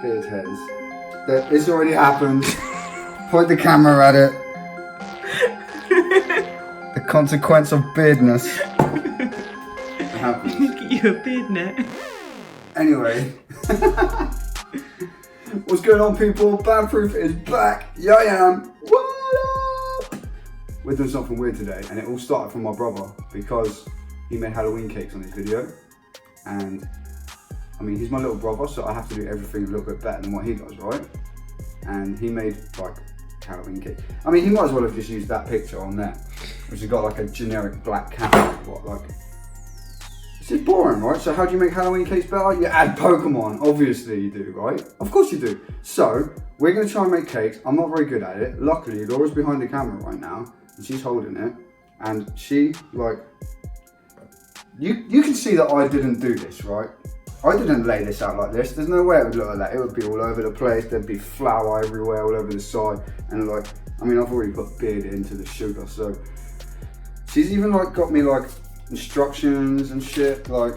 beard hairs. It's already happened. Point the camera at it. The consequence of beardness. It happens. Look at your beard net. Anyway. What's going on, people? Banproof is back. Yeah, I am. What up? We're doing something weird today, and it all started from my brother because he made Halloween cakes on his video. And I mean, he's my little brother, so I have to do everything a little bit better than what he does, right? And he made like Halloween cake. I mean, he might as well have just used that picture on there, which has got like a generic black cat. What, like, it's just boring, right? So how do you make Halloween cakes better? You add Pokemon, obviously you do, right? Of course you do. So we're gonna try and make cakes. I'm not very good at it. Luckily, Laura's behind the camera right now, and she's holding it, and she like, you can see that I didn't do this, right? I didn't lay this out like this. There's no way it would look like that. It would be all over the place. There'd be flour everywhere, all over the side. And like, I mean, I've already put beard into the sugar. So she's even like got me like instructions and shit. Like,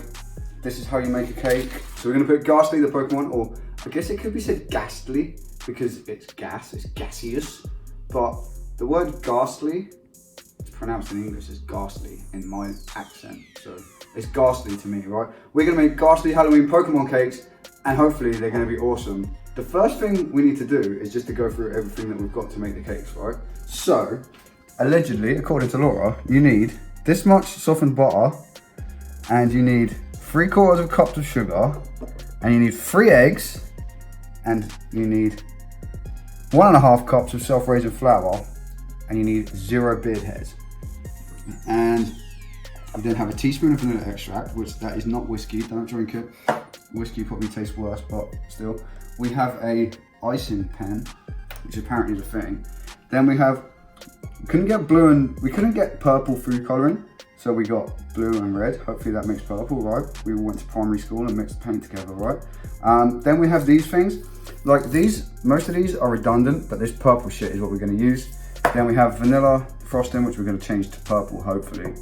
this is how you make a cake. So we're gonna put Gastly, the Pokemon, or I guess it could be said Gastly because it's gas, it's gaseous. But the word Gastly, it's pronounced in English as Gastly in my accent. So it's Gastly to me, right? We're gonna make Gastly Halloween Pokemon cakes, and hopefully they're gonna be awesome. The first thing we need to do is just to go through everything that we've got to make the cakes, right? So, allegedly, according to Laura, you need this much softened butter, and you need 3/4 cups of sugar, and you need 3 eggs, and you need 1.5 cups of self-raising flour, and you need 0 beard hairs. And we then have a teaspoon of vanilla extract, which that is not whiskey, don't drink it. Whiskey probably tastes worse, but still. We have a icing pen, which apparently is a thing. Then we have, we couldn't get purple food coloring, so we got blue and red. Hopefully that makes purple, right? We all went to primary school and mixed paint together, right? Then we have these things. Like these, most of these are redundant, but this purple shit is what we're gonna use. Then we have vanilla frosting, which we're gonna change to purple, hopefully.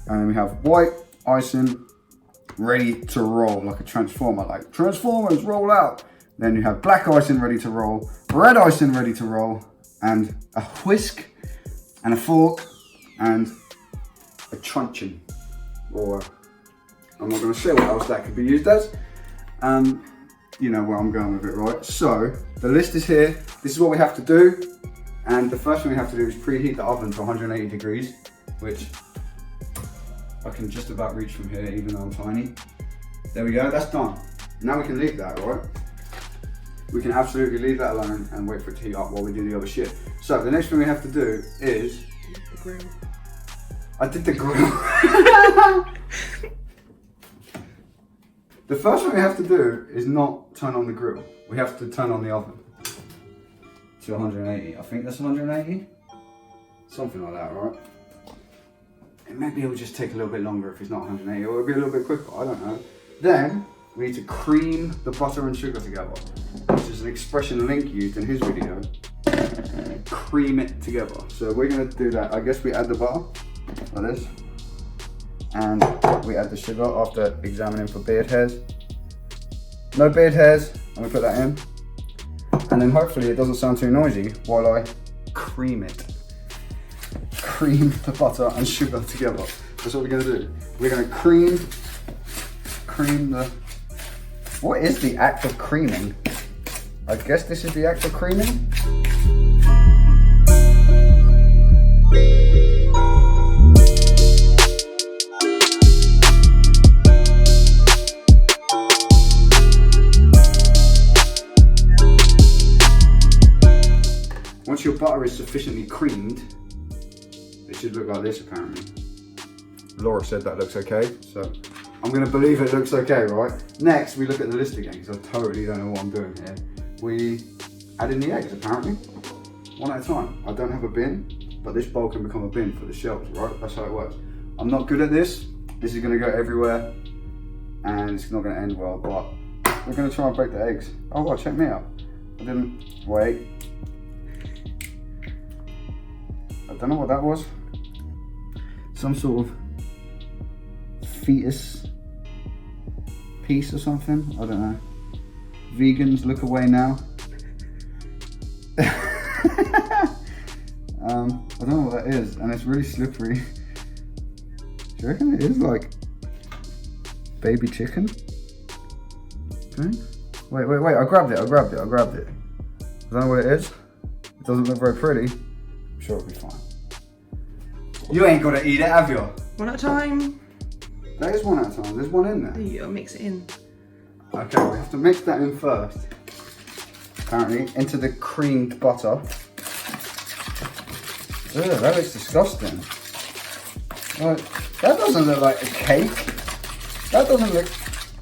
And then we have white icing ready to roll, like a transformer, like Transformers roll out. Then you have black icing ready to roll, red icing ready to roll, and a whisk, and a fork, and a truncheon. Or, I'm not gonna say what else that could be used as. You know where I'm going with it, right? So, the list is here. This is what we have to do. And the first thing we have to do is preheat the oven to 180 degrees, which I can just about reach from here, even though I'm tiny. There we go, that's done. Now we can leave that, right? We can absolutely leave that alone and wait for it to heat up while we do the other shit. So the next thing we have to do is... The grill. I did the grill. The first thing we have to do is not turn on the grill. We have to turn on the oven to 180. I think that's 180? Something like that, right? And maybe it'll just take a little bit longer if it's not 180, or it'll be a little bit quicker, I don't know. Then, we need to cream the butter and sugar together, which is an expression Link used in his video. Cream it together. So we're gonna do that. I guess we add the butter, like this. And we add the sugar after examining for beard hairs. No beard hairs, and we put that in. And then hopefully it doesn't sound too noisy while I cream it. Cream the butter and sugar together. That's what we're gonna do. We're gonna cream the, what is the act of creaming? I guess this is the act of creaming. Once your butter is sufficiently creamed, it should look like this apparently. Laura said that looks okay, so I'm gonna believe it looks okay, right? Next, we look at the list again, because I totally don't know what I'm doing here. We add in the eggs apparently, one at a time. I don't have a bin, but this bowl can become a bin for the shelves, right? That's how it works. I'm not good at this. This is gonna go everywhere, and it's not gonna end well, but we're gonna try and break the eggs. Oh, well, check me out. I didn't, wait. I don't know what that was. Some sort of fetus piece or something. I don't know. Vegans, look away now. I don't know what that is, and it's really slippery. Do you reckon it is like baby chicken? Okay. Wait, I grabbed it. I don't know what it is. It doesn't look very pretty. I'm sure it'll be fine. You ain't gotta eat it, have you? One at a time. That is one at a time. There's one in there. There you go, mix it in. Okay, we have to mix that in first. Apparently, into the creamed butter. Ugh, that looks disgusting. Like, that doesn't look like a cake. That doesn't look...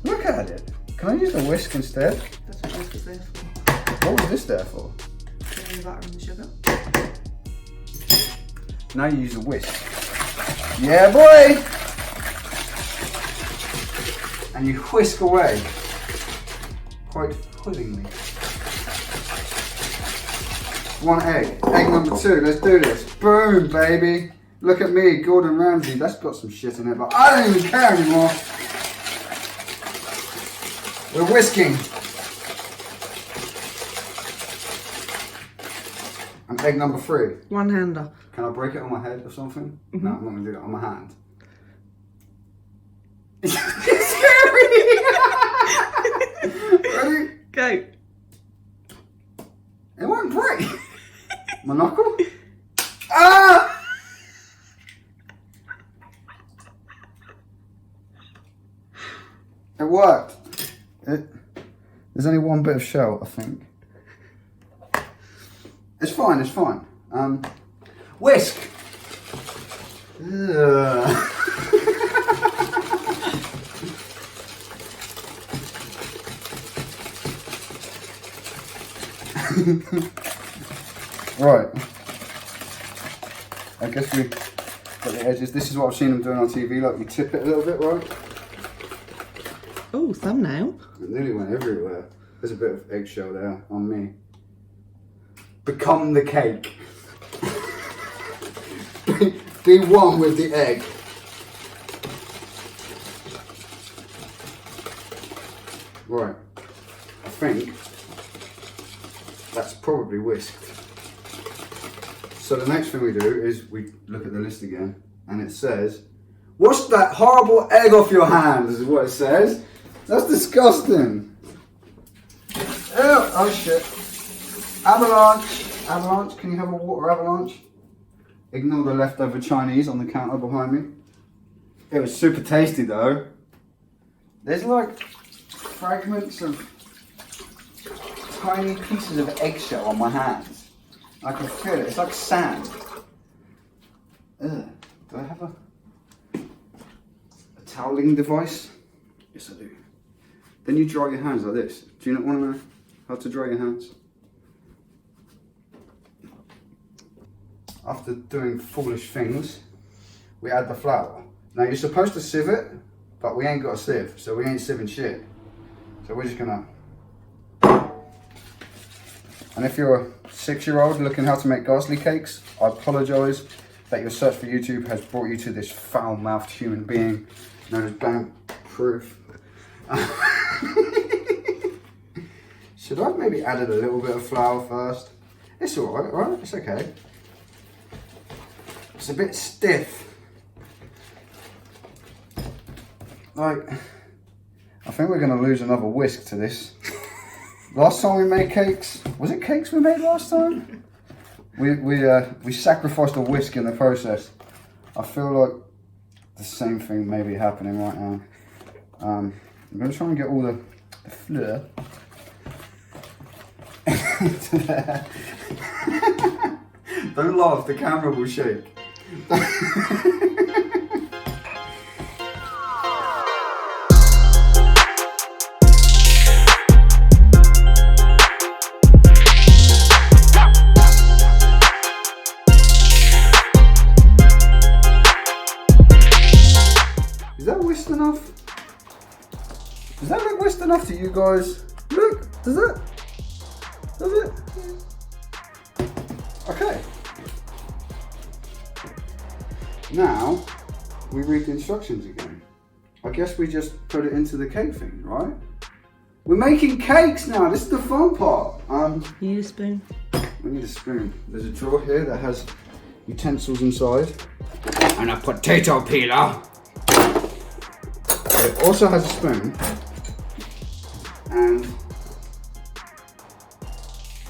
Look at it. Can I use the whisk instead? That's what whisk is there for. What was this there for? The butter and the sugar. Now you use a whisk. Yeah, boy! And you whisk away. Quite puddingly. One egg. Egg number 2. Let's do this. Boom, baby. Look at me, Gordon Ramsay. That's got some shit in it, but I don't even care anymore. We're whisking. And egg number 3. One hander. Can I break it on my head or something? No, I'm not going to do that on my hand. It's scary! Ready? Go. It won't break. My knuckle? Ah! It worked. There's only one bit of shell, I think. It's fine, it's fine. Whisk! Right. I guess we got the edges. This is what I've seen them doing on TV, like you tip it a little bit, right? Oh, thumbnail. It nearly went everywhere. There's a bit of eggshell there on me. Become the cake. Be one with the egg. Right. I think that's probably whisked. So the next thing we do is we look at the list again, and it says, "Wash that horrible egg off your hands," is what it says. That's disgusting. Ew, oh shit. Avalanche. Avalanche, can you have a water avalanche? Ignore the leftover Chinese on the counter behind me. It was super tasty though. There's like fragments of tiny pieces of eggshell on my hands. I can feel it, it's like sand. Ugh. Do I have a toweling device? Yes I do. Then you dry your hands like this. Do you not want to know how to dry your hands? After doing foolish things, we add the flour. Now you're supposed to sieve it, but we ain't got a sieve, so we ain't sieving shit. So we're just gonna... And if you're a 6-year-old looking how to make Gastly cakes, I apologise that your search for YouTube has brought you to this foul-mouthed human being known as Banproof. Should I have maybe added a little bit of flour first? It's alright, right? It's okay. It's a bit stiff. Like, I think we're going to lose another whisk to this. Last time we made cakes, was it cakes we made last time? We sacrificed a whisk in the process. I feel like the same thing may be happening right now. I'm going to try and get all the fleur into there. Don't laugh, the camera will shake. Is that whisked enough? Does that look whisked enough to you guys? Look, does it? Does it? Okay. Now, we read the instructions again. I guess we just put it into the cake thing, right? We're making cakes now. This is the fun part. You need a spoon? We need a spoon. There's a drawer here that has utensils inside. And a potato peeler. It also has a spoon. And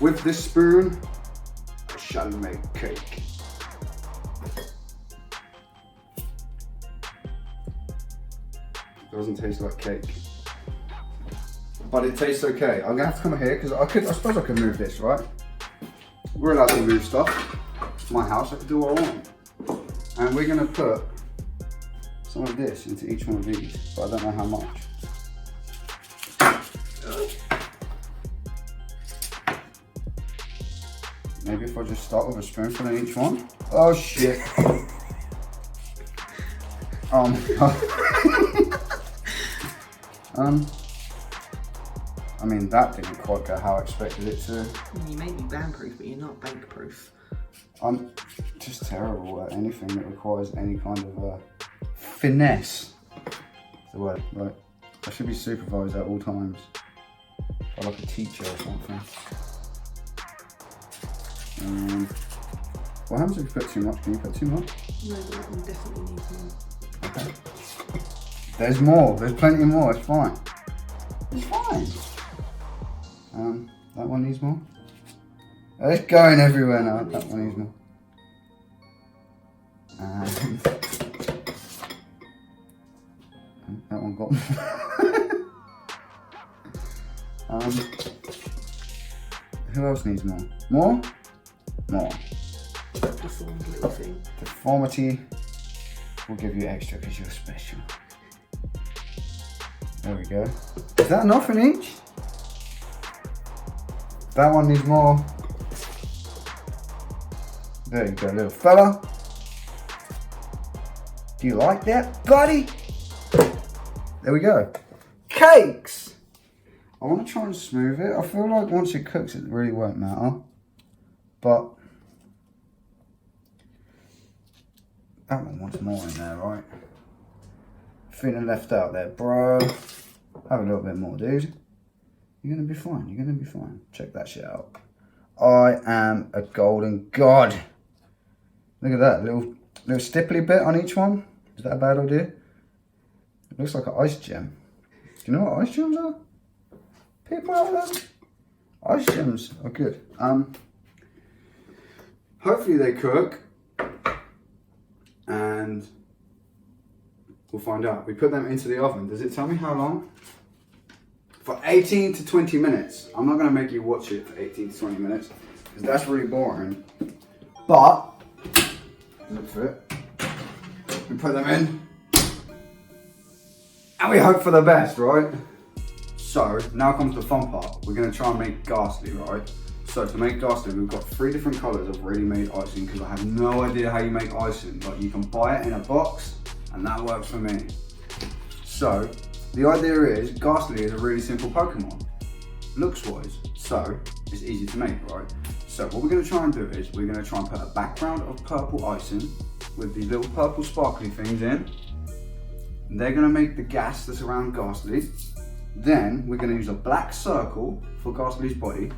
with this spoon, I shall make cake. It doesn't taste like cake. But it tastes okay. I'm gonna have to come here because I suppose I could move this, right? We're allowed to move stuff. It's my house, I can do what I want. And we're gonna put some of this into each one of these, but I don't know how much. Maybe if I just start with a spoonful in each one. Oh shit. Oh my god. I mean, that didn't quite go how I expected it to. You may be Banproof, but you're not bank-proof. I'm just terrible at anything that requires any kind of finesse. That's the word, right? I should be supervised at all times. By like a teacher or something. What happens if you put too much? Can you put too much? No, but that one definitely needs more. Okay. There's more. There's plenty more. It's fine. It's fine. That one needs more. Oh, it's going everywhere now. That one needs more. And that one got more. Who else needs more? More? More. Deformed little thing. Deformity will give you extra because you're special. There we go. Is that enough in each? That one needs more. There you go, little fella. Do you like that, buddy? There we go. Cakes! I want to try and smooth it. I feel like once it cooks, it really won't matter. But that one wants more in there, right? Feeling left out there, bro. Have a little bit more, dude. You're gonna be fine. You're gonna be fine. Check that shit out. I am a golden god. Look at that little stipply bit on each one. Is that a bad idea? It looks like an ice gem. Do you know what ice gems are? People out there? Ice gems are good. Hopefully they cook. And we'll find out. We put them into the oven. Does it tell me how long? For 18 to 20 minutes. I'm not going to make you watch it for 18 to 20 minutes because that's really boring. But, look for it. We put them in. And we hope for the best, right? So, now comes the fun part. We're going to try and make Gastly, right? So, to make Gastly, we've got 3 different colours of ready-made icing because I have no idea how you make icing. But you can buy it in a box and that works for me. So, the idea is, Gastly is a really simple Pokemon, looks-wise, so it's easy to make, right? So what we're going to try and do is, we're going to try and put a background of purple icing with these little purple sparkly things in. And they're going to make the gas that's around Gastly. Then we're going to use a black circle for Gastly's body.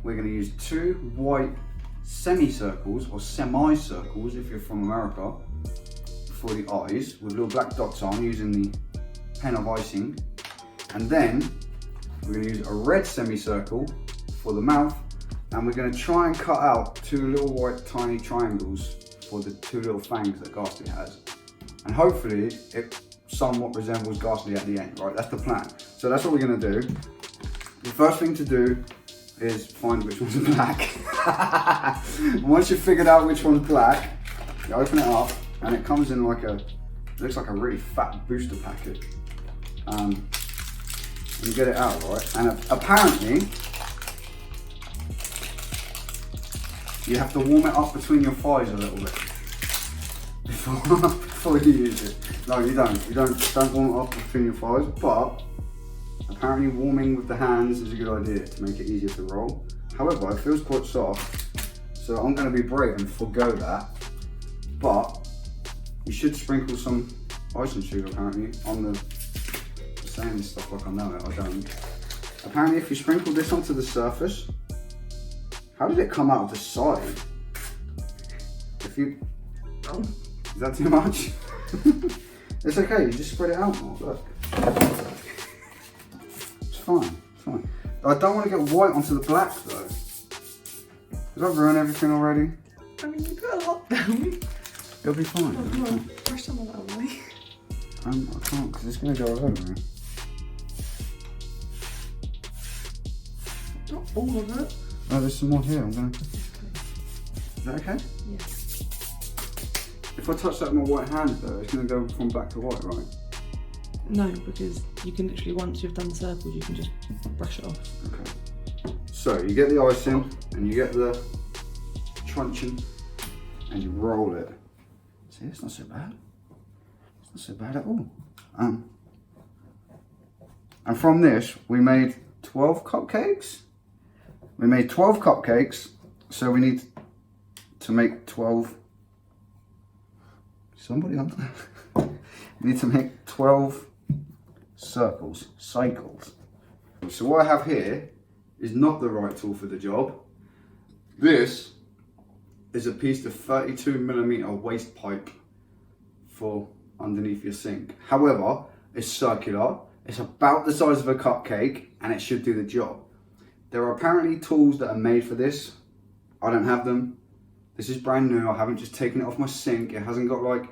We're going to use 2 white semicircles, or semi-circles if you're from America, for the eyes, with little black dots on, using the pen of icing. And then we're going to use a red semicircle for the mouth, and we're going to try and cut out 2 little white tiny triangles for the 2 little fangs that Gastly has, and hopefully it somewhat resembles Gastly at the end, right? That's the plan. So that's what we're going to do. The first thing to do is find which one's black. Once you've figured out which one's black, you open it up and it comes in like it looks like a really fat booster packet. And you get it out, right? And apparently, you have to warm it up between your thighs a little bit before you use it. No, you don't. You don't warm it up between your thighs, but apparently warming with the hands is a good idea to make it easier to roll. However, it feels quite soft, so I'm going to be brave and forego that. But you should sprinkle some icing sugar apparently on the saying this stuff like I know it, I don't. apparently if you sprinkle this onto the surface, how did it come out of the side? If you, Oh. is that too much? It's okay, you just spread it out more, look. It's fine, it's fine. I don't want to get white onto the black though. Did I ruin everything already? I mean, you put a lot down. It'll be fine. Oh, come on, brush some of that away. I can't because it's going to go over me. Not all of it. Oh, there's some more here. I'm going to... Is that okay? Yeah. If I touch that with my white hand though, it's going to go from black to white, right? No, because you can literally, once you've done circles, you can just brush it off. Okay. So you get the icing and you get the truncheon and you roll it. See, it's not so bad. It's not so bad at all. And from this, we made 12 cupcakes. We made 12 cupcakes, so we need to make 12. Somebody on there. We need to make 12 circles, cycles. So what I have here is not the right tool for the job. This is a piece of 32mm waste pipe for underneath your sink. However, it's circular, it's about the size of a cupcake, and it should do the job. There are apparently tools that are made for this. I don't have them. This is brand new. I haven't just taken it off my sink. It hasn't got like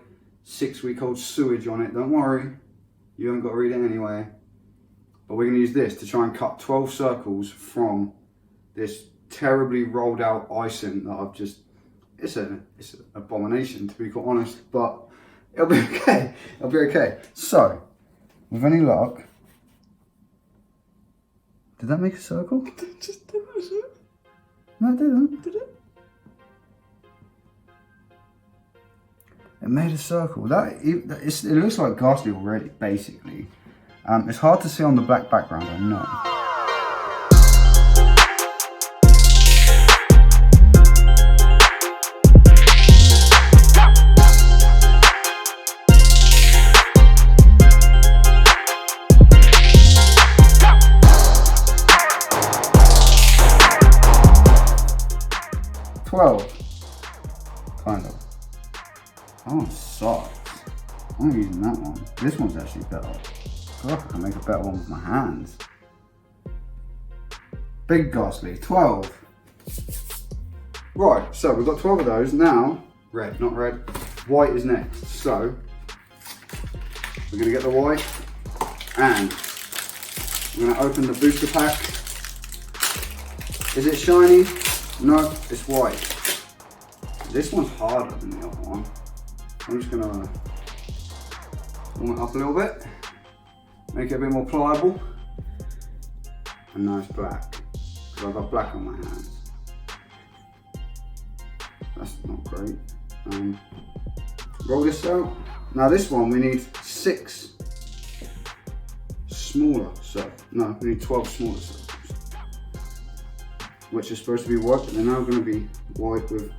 6-week-old sewage on it. Don't worry. You haven't got to read it anyway. But we're going to use this to try and cut 12 circles from this terribly rolled out icing that I've just... It's an abomination, to be quite honest. But it'll be okay. It'll be okay. So, with any luck... Did that make a circle? Just do it. No, it didn't. Did it? It made a circle. It looks like Gastly already, basically. It's hard to see on the black background, I know. 12. Kind of. Oh, socks. I'm using that one. This one's actually better. God, I can make a better one with my hands. Big Gastly, 12. Right, so we've got 12 of those. Now, red, not red. White is next. So, we're going to get the white and we're going to open the booster pack. Is it shiny? No, it's white. This one's harder than the other one. I'm just going to warm it up a little bit, make it a bit more pliable. And now it's black, because I've got black on my hands. That's not great. Roll this out. Now this one we need 6 smaller circles. No, we need 12 smaller circles, which are supposed to be white, but they're now going to be white with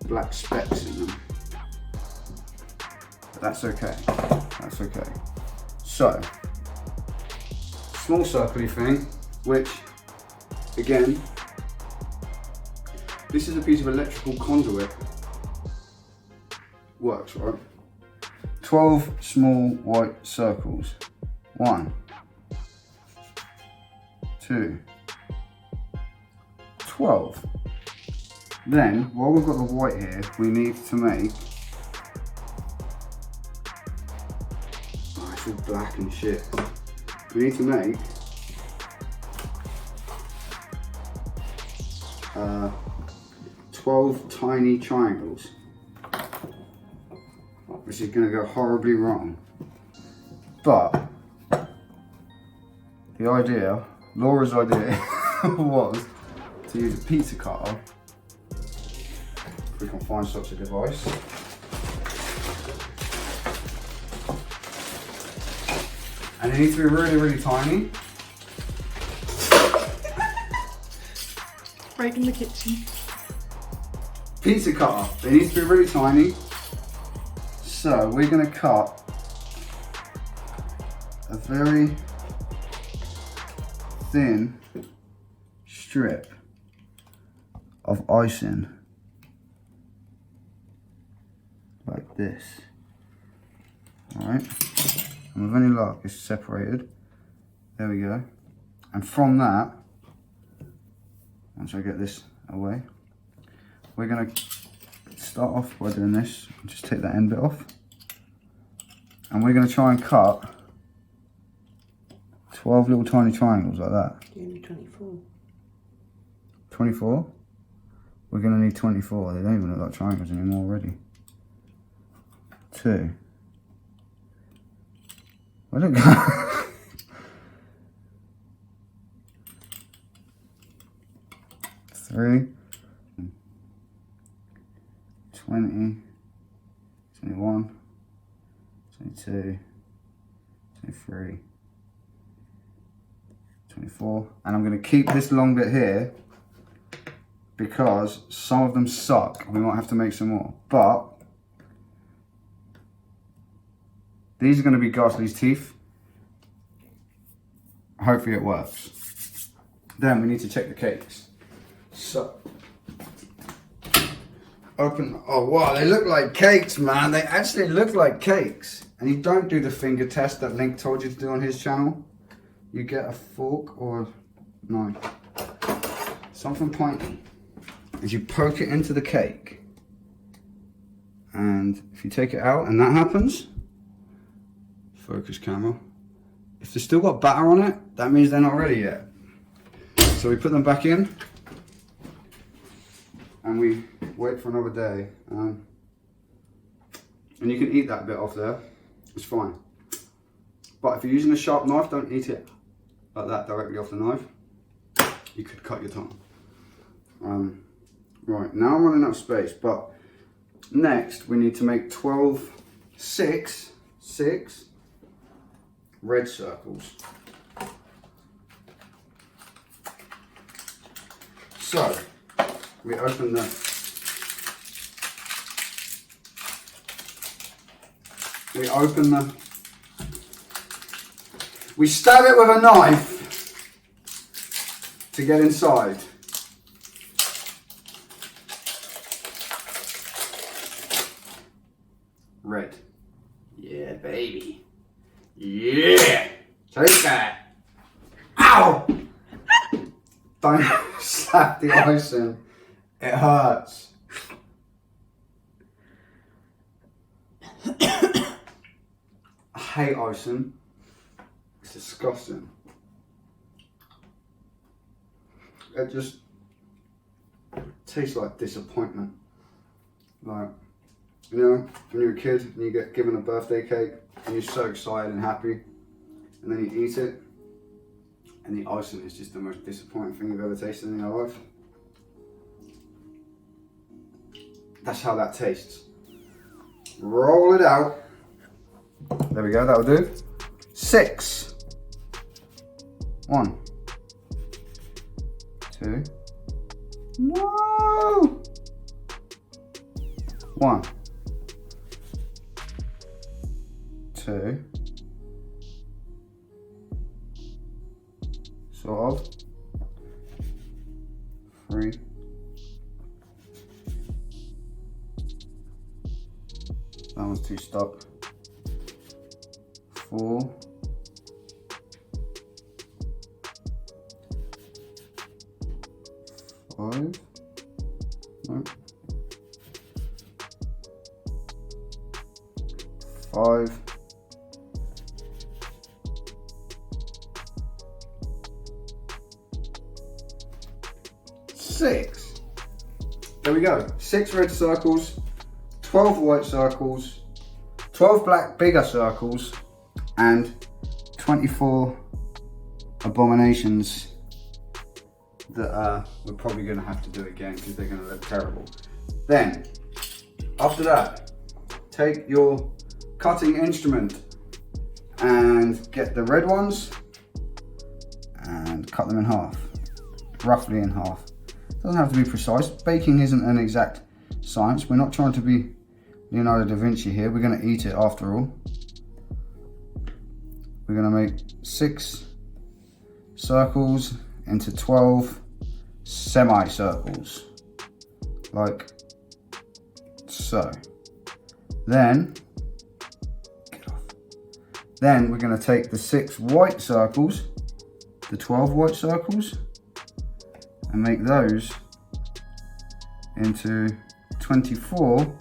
black specks in them. But that's okay. That's okay. So, small circly thing, which again, this is a piece of electrical conduit. Works, right? 12 small white circles. 1, 2, 12. Then, while we've got the white here, we need to make... Oh, it's all black and shit. We need to make 12 tiny triangles, which is going to go horribly wrong. But the idea, Laura's idea, was to use a pizza cutter, if we can find such a device. And it needs to be really, really tiny. Right in the kitchen. Pizza cutter, it needs to be really tiny. So we're going to cut a very thin strip of icing like this. Alright, and with any luck it's separated. There we go. And from that, once I get this away, we're going to start off by doing this. Just take that end bit off. And we're going to try and cut 12 little tiny triangles like that. You need 24. 24? We're going to need 24. They don't even look like triangles anymore already. 2. Where'd it go? 3, 20, 21, 22, 23, 24. And I'm going to keep this long bit here because some of them suck. We might have to make some more. But these are going to be Gastly's teeth. Hopefully it works. Then we need to check the cakes. So, open. Oh wow, they look like cakes, man. They actually look like cakes. And you don't do the finger test that Link told you to do on his channel. You get a fork or a knife. Something pointy. As you poke it into the cake. And if you take it out and that happens, focus camera. If they've still got batter on it, that means they're not ready yet. So we put them back in. And we wait for another day. And you can eat that bit off there. It's fine. But if you're using a sharp knife, don't eat it like that directly off the knife. You could cut your tongue. Right, now I'm running out of space. But next, we need to make 6 red circles. So, we open the we stab it with a knife to get inside. Red. Yeah, baby. Yeah! Take that! Ow! Don't slap the icing. It hurts. I hate icing. It's disgusting. It just tastes like disappointment. Like, you know, when you're a kid and you get given a birthday cake and you're so excited and happy, and then you eat it, and the icing is just the most disappointing thing you've ever tasted in your life. That's how that tastes. Roll it out. There we go, that'll do. 6. 1. 2. No! 1. 2. Sort of. 3. That one's too stuck. 4. 5. No. 5. 6. There we go. 6 red circles, 12 white circles, 12 black bigger circles, and 24 abominations that we're probably going to have to do again because they're going to look terrible. Then, after that, take your cutting instrument and get the red ones and cut them in half, roughly in half. Doesn't have to be precise. Baking isn't an exact science. We're not trying to be Leonardo da Vinci here. We're going to eat it after all. We're going to make 6 circles into 12 semicircles, like so. Then we're going to take the 6 white circles, the 12 white circles, and make those into 24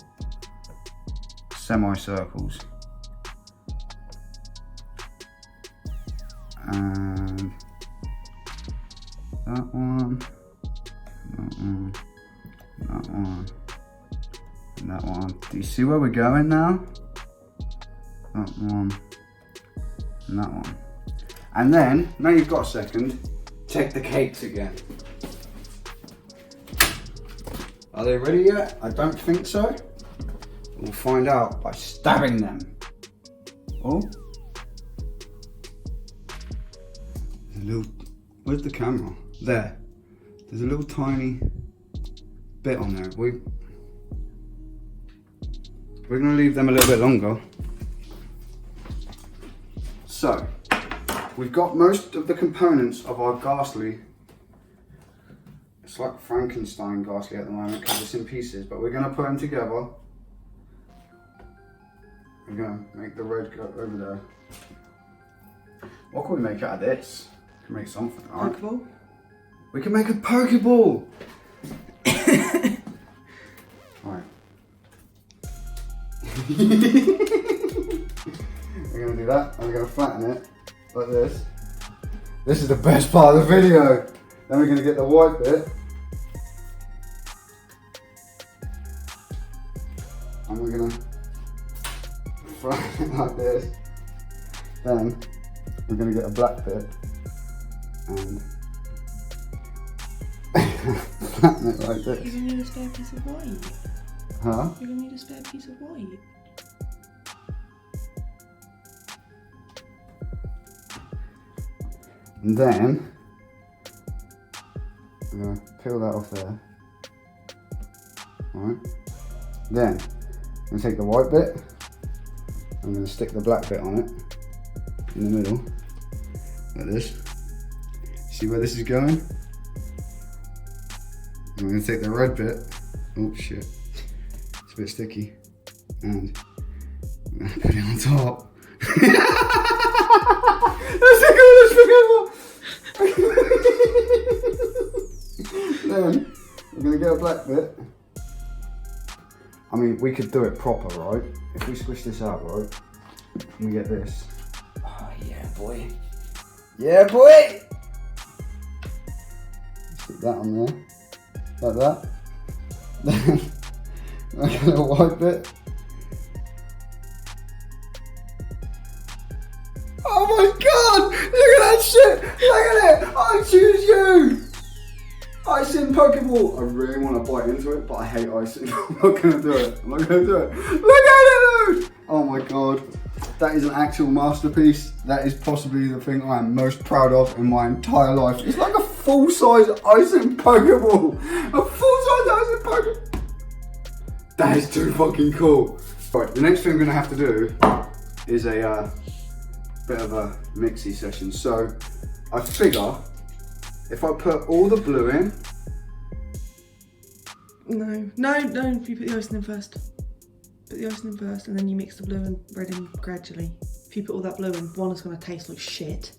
semicircles. And that one, and that one. Do you see where we're going now? That one, and that one. And then, now you've got a second, take the cakes again. Are they ready yet? I don't think so. We'll find out by stabbing them. Oh. There's a little, where's the camera? There. There's a little tiny bit on there. We're gonna leave them a little bit longer. So, we've got most of the components of our Gastly. It's like Frankenstein Gastly at the moment because it's in pieces, but we're gonna put them together. We're gonna make the red go over there. What can we make out of this? We can make something, right? Pokeball? We can make a Pokeball! Right. We're gonna do that, and we're gonna flatten it like this. This is the best part of the video. Then we're gonna get the white bit. And we're gonna flatten it like this. Then we're gonna get a black bit and flatten it like this. You're gonna need a spare piece of white. Huh? You're gonna need a spare piece of white. And then I'm gonna peel that off there. Alright. Then I'm gonna take the white bit. I'm gonna stick the black bit on it in the middle, like this. See where this is going? I'm gonna take the red bit. Oh shit, it's a bit sticky, and I'm gonna put it on top. Let's go. Then we're gonna get a black bit. I mean, we could do it proper, right? If we squish this out, right, and we get this. Oh yeah, boy. Yeah, boy. Stick that on there, like that. Then I get a white bit. Oh my god! Look at that shit! Look at it! I choose you! Icing Pokeball! I really want to bite into it, but I hate icing. I'm not gonna do it. I'm not gonna do it. Look at it, dude! Oh my god. That is an actual masterpiece. That is possibly the thing I am most proud of in my entire life. It's like a full-size icing Pokeball! A full-size icing Pokeball! That is too fucking cool. Right, the next thing I'm gonna have to do is a bit of a mixy session. So I figure if I put all the blue in. No, you put the icing in first. Put the icing in first and then you mix the blue and red in gradually. If you put all that blue in, one is going to taste like shit.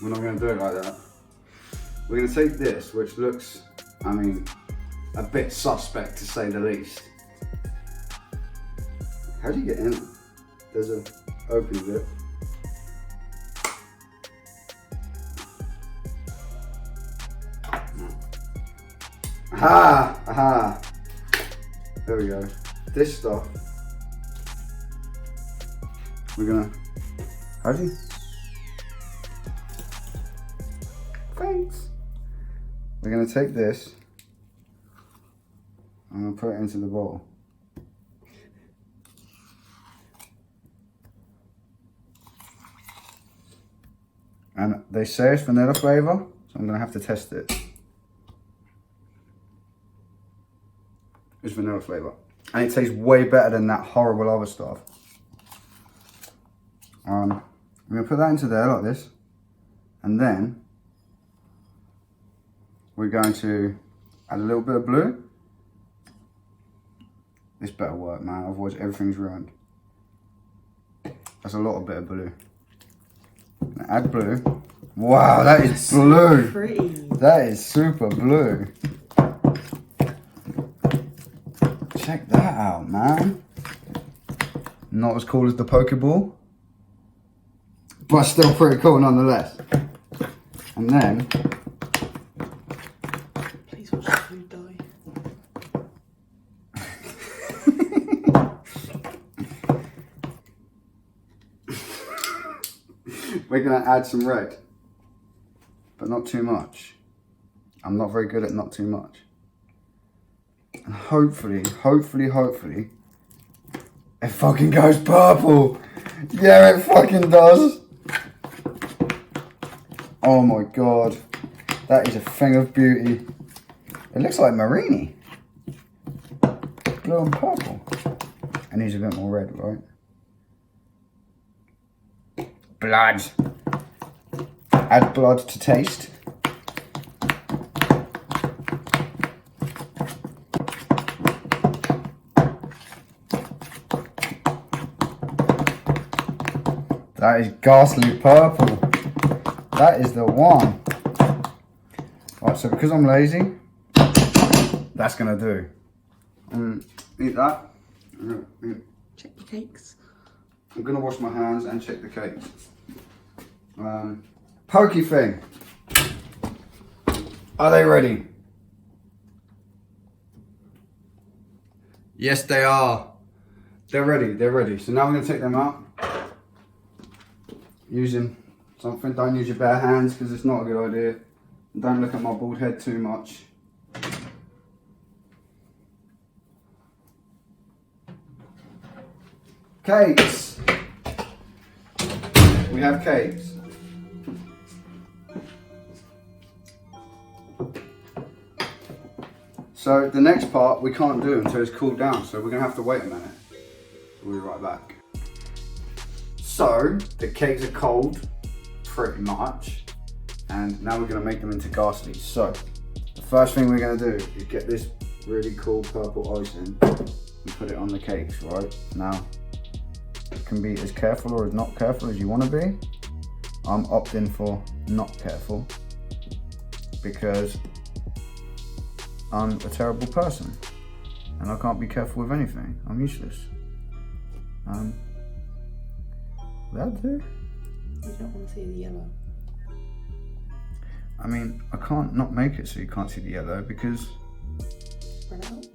We're not going to do it like that. We're going to take this, which looks, I mean, a bit suspect to say the least. How do you get in? There's a open bit. Aha! Aha! There we go. This stuff. We're gonna. How do you? Thanks. We're gonna take this. I'm gonna put it into the bowl. And they say it's vanilla flavour, so I'm gonna have to test it. It's vanilla flavour. And it tastes way better than that horrible other stuff. I'm I'm going to put that into there like this. And then we're going to add a little bit of blue. This better work, man, otherwise everything's ruined. That's a lot of bit of blue. Now add blue. Wow, that is blue. Pretty. That is super blue. Check that out, man. Not as cool as the Pokeball, but still pretty cool nonetheless. And then please watch the food die. we're gonna add some red, but not too much. I'm not very good at not too much. And hopefully, it fucking goes purple. Yeah, it fucking does. Oh my god, that is a thing of beauty. It looks like Marini. Blue and purple. It needs a bit more red, right? Blood. Add blood to taste. That is Gastly purple. That is the one. Right, so because I'm lazy, that's gonna do. Eat that. Check your cakes. I'm gonna wash my hands and check the cakes. Pokey thing. Are they ready? Yes, they are. They're ready. They're ready. So now I'm gonna take them out. Using something. Don't use your bare hands because it's not a good idea. Don't look at my bald head too much. Cakes. We have cakes. So the next part we can't do until it's cooled down, so we're gonna have to wait a minute. We'll be right back. So the cakes are cold, pretty much, and now we're gonna make them into Gastly. So the first thing we're gonna do is get this really cool purple icing and put it on the cakes, right? Now, you can be as careful or as not careful as you want to be. I'm opting for not careful because I'm a terrible person and I can't be careful with anything. I'm useless. That'll do. You don't want to see the yellow. I mean, I can't not make it so you can't see the yellow because Spread it out.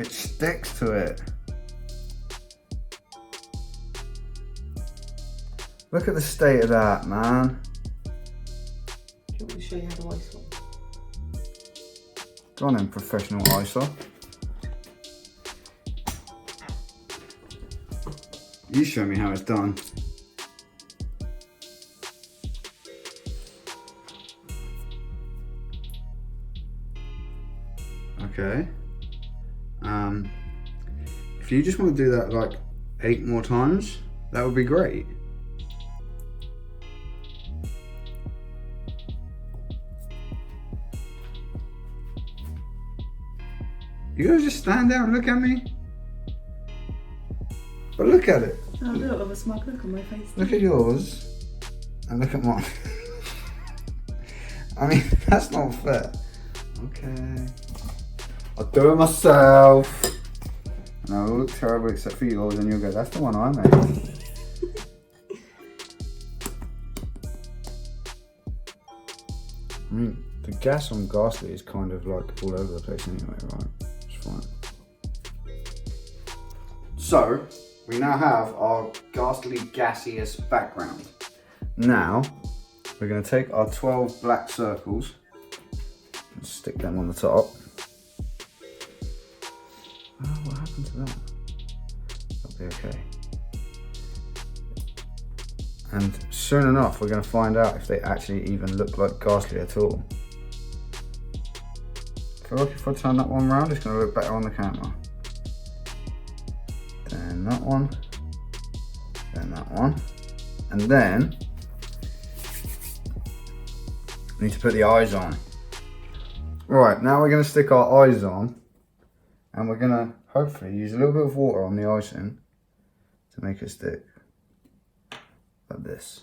it sticks to it. Look at the state of that, man. Do you want me to show you how to ice one? Go on then, professional icer. You show me how it's done. Okay. If you just want to do that like 8 more times, that would be great. You guys just stand there and look at me? But look at it. I'll do it with a smug look on my face. Look at yours and look at mine. I mean, that's not fair. Okay. I'll do it myself. And I'll look terrible except for yours and you'll go, that's the one I made. I mean, the gas on Gastly is kind of like all over the place anyway, right? It's fine. So, we now have our Gastly gaseous background. Now, we're going to take our 12 black circles and stick them on the top. Oh, what happened to that? That'll be okay. And soon enough, we're going to find out if they actually even look like Gastly at all. I feel like if I turn that one round, it's going to look better on the camera. Then that one. Then that one. And then We need to put the eyes on. Right, now we're going to stick our eyes on. And we're going to hopefully use a little bit of water on the icing to make it stick. Like this.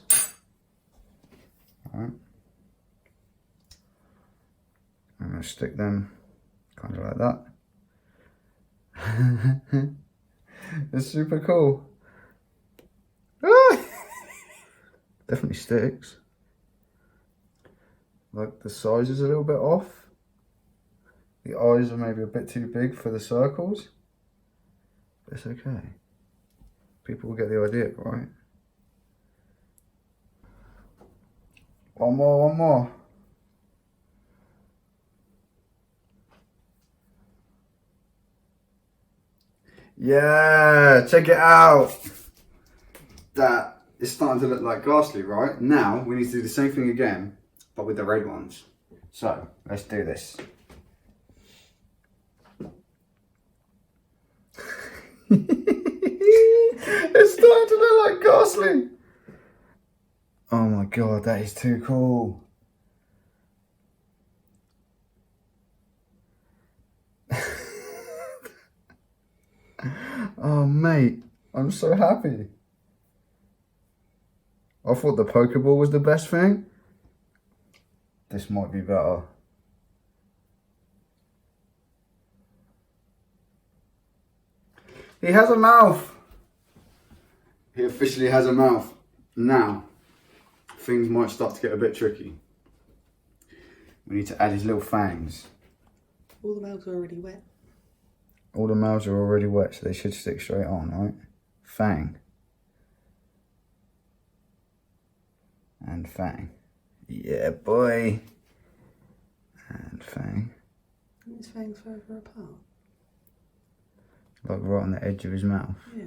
Alright. I'm going to stick them kind of like that. It's super cool. Definitely sticks. Like the size is a little bit off. The eyes are maybe a bit too big for the circles. But it's okay. People will get the idea, right? One more, one more. Yeah, check it out. That is starting to look like Gastly, right? Now we need to do the same thing again, but with the red ones. So let's do this. It's starting to look like Gastly. Oh my god, that is too cool. Oh mate, I'm so happy. I thought the Pokeball was the best thing. This might be better. He has a mouth. He officially has a mouth. Now, things might start to get a bit tricky. We need to add his little fangs. All the mouths are already wet. All the mouths are already wet, so they should stick straight on, right? Fang. And fang. Yeah, boy. And fang. And his fangs further apart. Like right on the edge of his mouth. Yeah.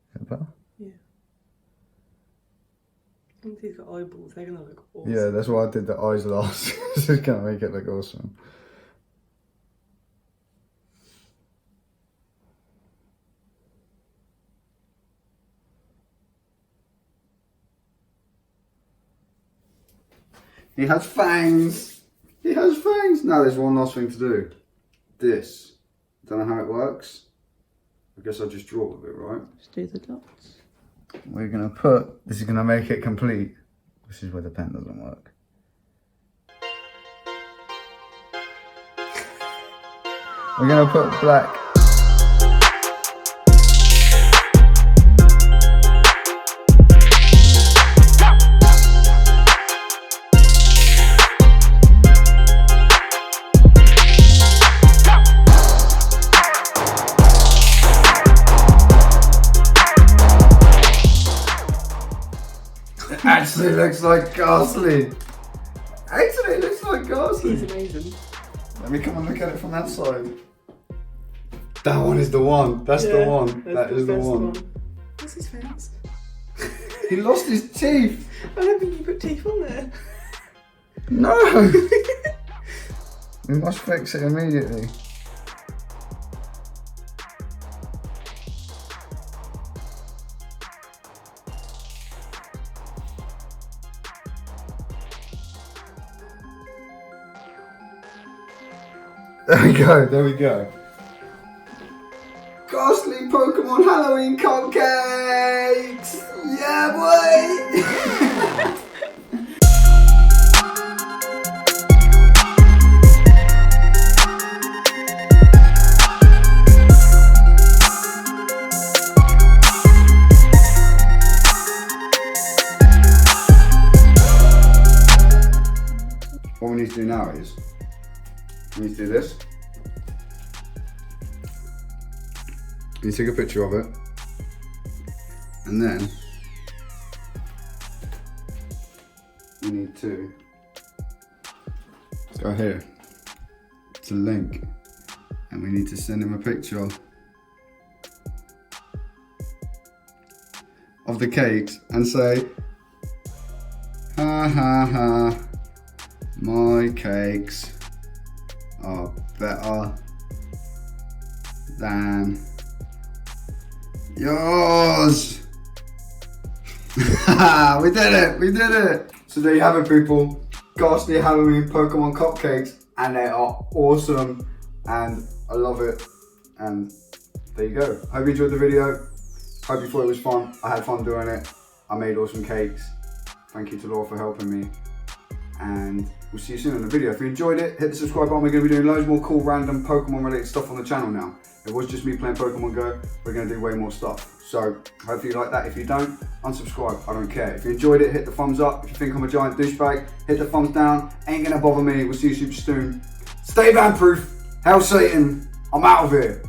Is that better? Yeah. Once he's got eyeballs, they're gonna look awesome. Yeah, that's why I did the eyes last. It's just gonna make it look awesome. He has fangs. He has fangs. Now there's one last thing to do. This. Don't know how it works. I guess I'll just draw with it, right? Just do the dots. We're gonna put, this is gonna make it complete. This is where the pen doesn't work. We're gonna put black. Actually looks like Gastly. Actually looks like Gastly. He's amazing. Let me come and look at it from that side. That one is the one. That's the one. That is the one. What's his fangs? He lost his teeth. I don't think you put teeth on there. No. We must fix it immediately. There we go, there we go. Gastly Pokemon Halloween Cupcakes! Yeah, boy! What we need to do now is, we need to do this. You take a picture of it, and then we need to go here to link, and we need to send him a picture of the cakes and say, ha ha ha, my cakes are better than Yours! We did it! We did it! So there you have it, people. Gastly Halloween Pokemon cupcakes, and they are awesome, and I love it. And there you go. Hope you enjoyed the video. Hope you thought it was fun. I had fun doing it. I made awesome cakes. Thank you to Laura for helping me. And we'll see you soon in the video. If you enjoyed it, hit the subscribe button. We're going to be doing loads more cool, random Pokemon related stuff on the channel now. It was just me playing Pokemon Go. We're going to do way more stuff. So hopefully you like that. If you don't, unsubscribe. I don't care. If you enjoyed it, hit the thumbs up. If you think I'm a giant douchebag, hit the thumbs down. Ain't going to bother me. We'll see you super soon. Stay Banproof. Hail Satan. I'm out of here.